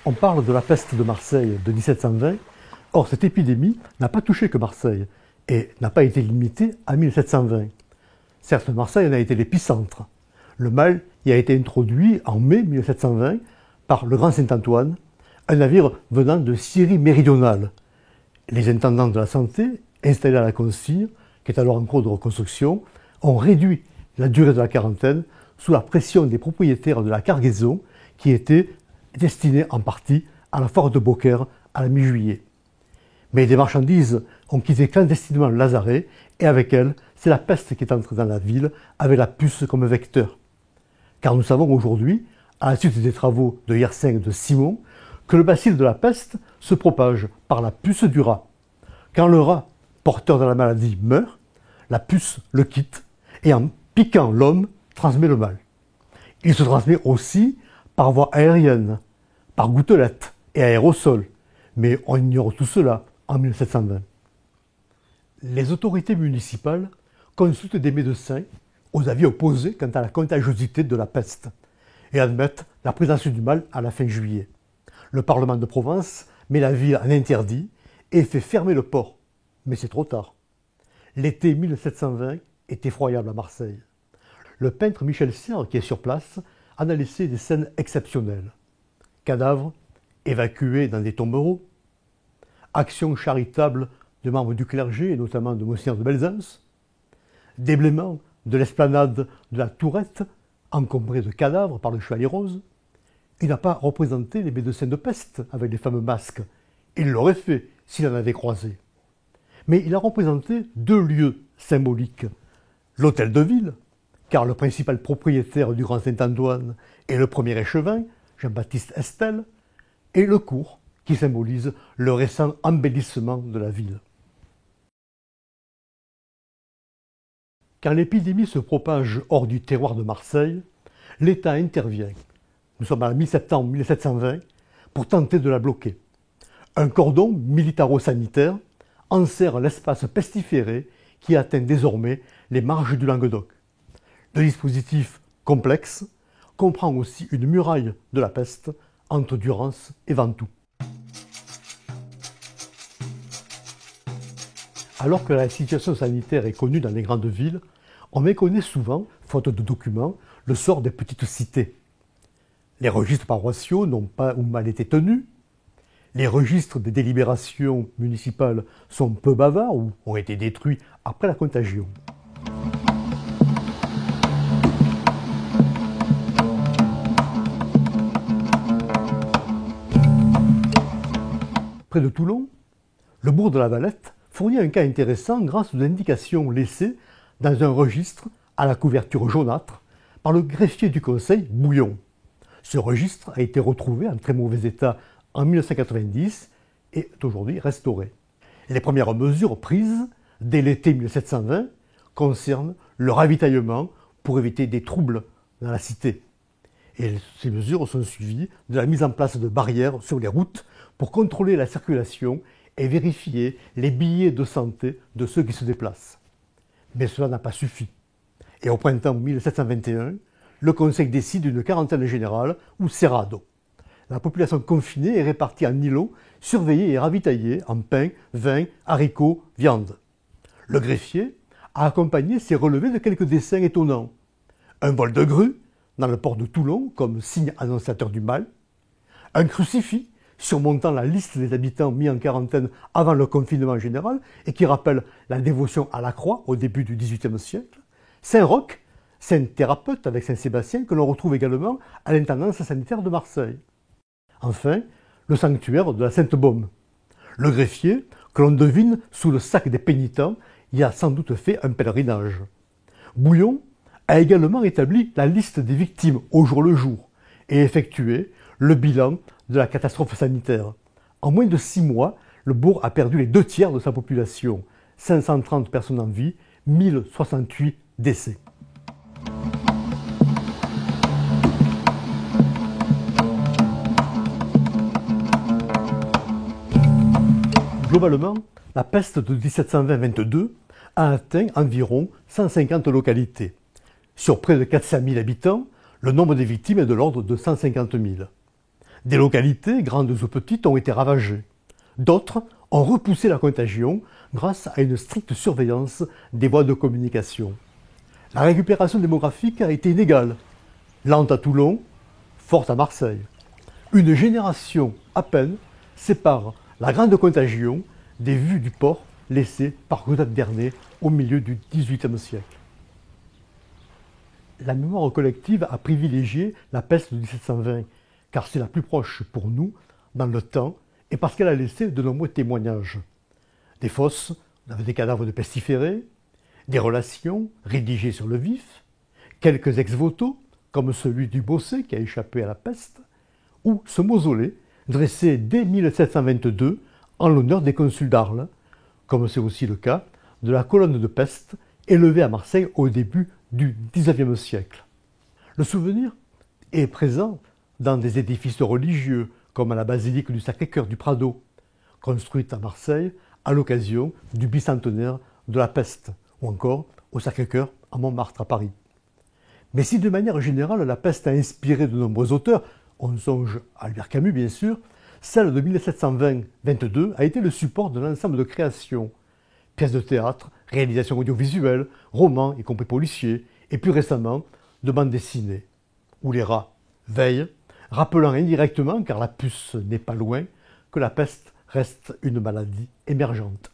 On parle de la peste de Marseille de 1720. Or, cette épidémie n'a pas touché que Marseille et n'a pas été limitée à 1720. Certes, Marseille en a été l'épicentre. Le mal y a été introduit en mai 1720 par le Grand Saint-Antoine, un navire venant de Syrie méridionale. Les intendants de la santé, installés à la consigne, qui est alors en cours de reconstruction, ont réduit la durée de la quarantaine sous la pression des propriétaires de la cargaison qui était destinée en partie à la foire de Beaucaire à la mi-juillet. Mais des marchandises ont quitté clandestinement le lazaret et avec elles, c'est la peste qui est entrée dans la ville avec la puce comme vecteur. Car nous savons aujourd'hui, à la suite des travaux de Yersin et de Simon, que le bacille de la peste se propage par la puce du rat. Quand le rat, porteur de la maladie, meurt, la puce le quitte et en piquant l'homme, transmet le mal. Il se transmet aussi par voie aérienne, par gouttelettes et aérosols, mais on ignore tout cela en 1720. Les autorités municipales consultent des médecins aux avis opposés quant à la contagiosité de la peste et admettent la présence du mal à la fin juillet. Le Parlement de Provence met la ville en interdit et fait fermer le port. Mais c'est trop tard. L'été 1720 est effroyable à Marseille. Le peintre Michel Serres, qui est sur place, en a laissé des scènes exceptionnelles. Cadavres évacués dans des tombereaux, actions charitables de membres du clergé, et notamment de Monseigneur de Belzunce, déblaiement de l'esplanade de la Tourette, encombrée de cadavres par le Chevalier Rose. Il n'a pas représenté les médecins de peste avec les fameux masques. Il l'aurait fait s'il en avait croisé. Mais il a représenté deux lieux symboliques. L'hôtel de ville, car le principal propriétaire du Grand Saint-Antoine est le premier échevin, Jean-Baptiste Estel, et le cours, qui symbolise le récent embellissement de la ville. Quand l'épidémie se propage hors du terroir de Marseille, l'État intervient. Nous sommes à la mi-septembre 1720 pour tenter de la bloquer. Un cordon militaro-sanitaire enserre l'espace pestiféré qui atteint désormais les marges du Languedoc. Le dispositif complexe comprend aussi une muraille de la peste entre Durance et Ventoux. Alors que la situation sanitaire est connue dans les grandes villes, on méconnaît souvent, faute de documents, le sort des petites cités. Les registres paroissiaux n'ont pas ou mal été tenus, les registres des délibérations municipales sont peu bavards ou ont été détruits après la contagion. Près de Toulon, le bourg de la Valette fournit un cas intéressant grâce aux indications laissées dans un registre à la couverture jaunâtre par le greffier du conseil Bouillon. Ce registre a été retrouvé en très mauvais état en 1990 et est aujourd'hui restauré. Les premières mesures prises dès l'été 1720 concernent le ravitaillement pour éviter des troubles dans la cité. Et ces mesures sont suivies de la mise en place de barrières sur les routes pour contrôler la circulation et vérifier les billets de santé de ceux qui se déplacent. Mais cela n'a pas suffi. Et au printemps 1721, le Conseil décide d'une quarantaine générale ou cerrado. La population confinée est répartie en îlots, surveillée et ravitaillée en pain, vin, haricots, viande. Le greffier a accompagné ces relevés de quelques dessins étonnants. Un vol de grue dans le port de Toulon comme signe annonciateur du mal, un crucifix surmontant la liste des habitants mis en quarantaine avant le confinement général et qui rappelle la dévotion à la croix au début du XVIIIe siècle, Saint-Roch, saint thérapeute avec Saint-Sébastien que l'on retrouve également à l'intendance sanitaire de Marseille. Enfin, le sanctuaire de la Sainte-Baume. Le greffier, que l'on devine sous le sac des pénitents, y a sans doute fait un pèlerinage. Bouillon a également établi la liste des victimes au jour le jour et effectué le bilan de la catastrophe sanitaire. En moins de 6 mois, le bourg a perdu les 2 tiers de sa population, 530 personnes en vie, 1068 décès. Globalement, la peste de 1720-22 a atteint environ 150 localités. Sur près de 400 000 habitants, le nombre des victimes est de l'ordre de 150 000. Des localités, grandes ou petites, ont été ravagées. D'autres ont repoussé la contagion grâce à une stricte surveillance des voies de communication. La récupération démographique a été inégale, lente à Toulon, forte à Marseille. Une génération à peine sépare la grande contagion des vues du port laissées par Godard Dernier au milieu du XVIIIe siècle. La mémoire collective a privilégié la peste de 1720, car c'est la plus proche pour nous dans le temps et parce qu'elle a laissé de nombreux témoignages. Des fosses, on avait des cadavres de pestiférés, des relations rédigées sur le vif, quelques ex-voto, comme celui du Bossé qui a échappé à la peste, ou ce mausolée dressé dès 1722 en l'honneur des consuls d'Arles, comme c'est aussi le cas de la colonne de peste élevée à Marseille au début du XIXe siècle. Le souvenir est présent dans des édifices religieux comme à la basilique du Sacré-Cœur du Prado, construite à Marseille à l'occasion du bicentenaire de la peste, ou encore au Sacré-Cœur à Montmartre à Paris. Mais si de manière générale la peste a inspiré de nombreux auteurs, on songe à Albert Camus bien sûr, celle de 1720-22 a été le support d'un ensemble de créations, pièces de théâtre, réalisations audiovisuelles, romans, y compris policiers, et plus récemment, de bandes dessinées, où les rats veillent, rappelant indirectement, car la puce n'est pas loin, que la peste reste une maladie émergente.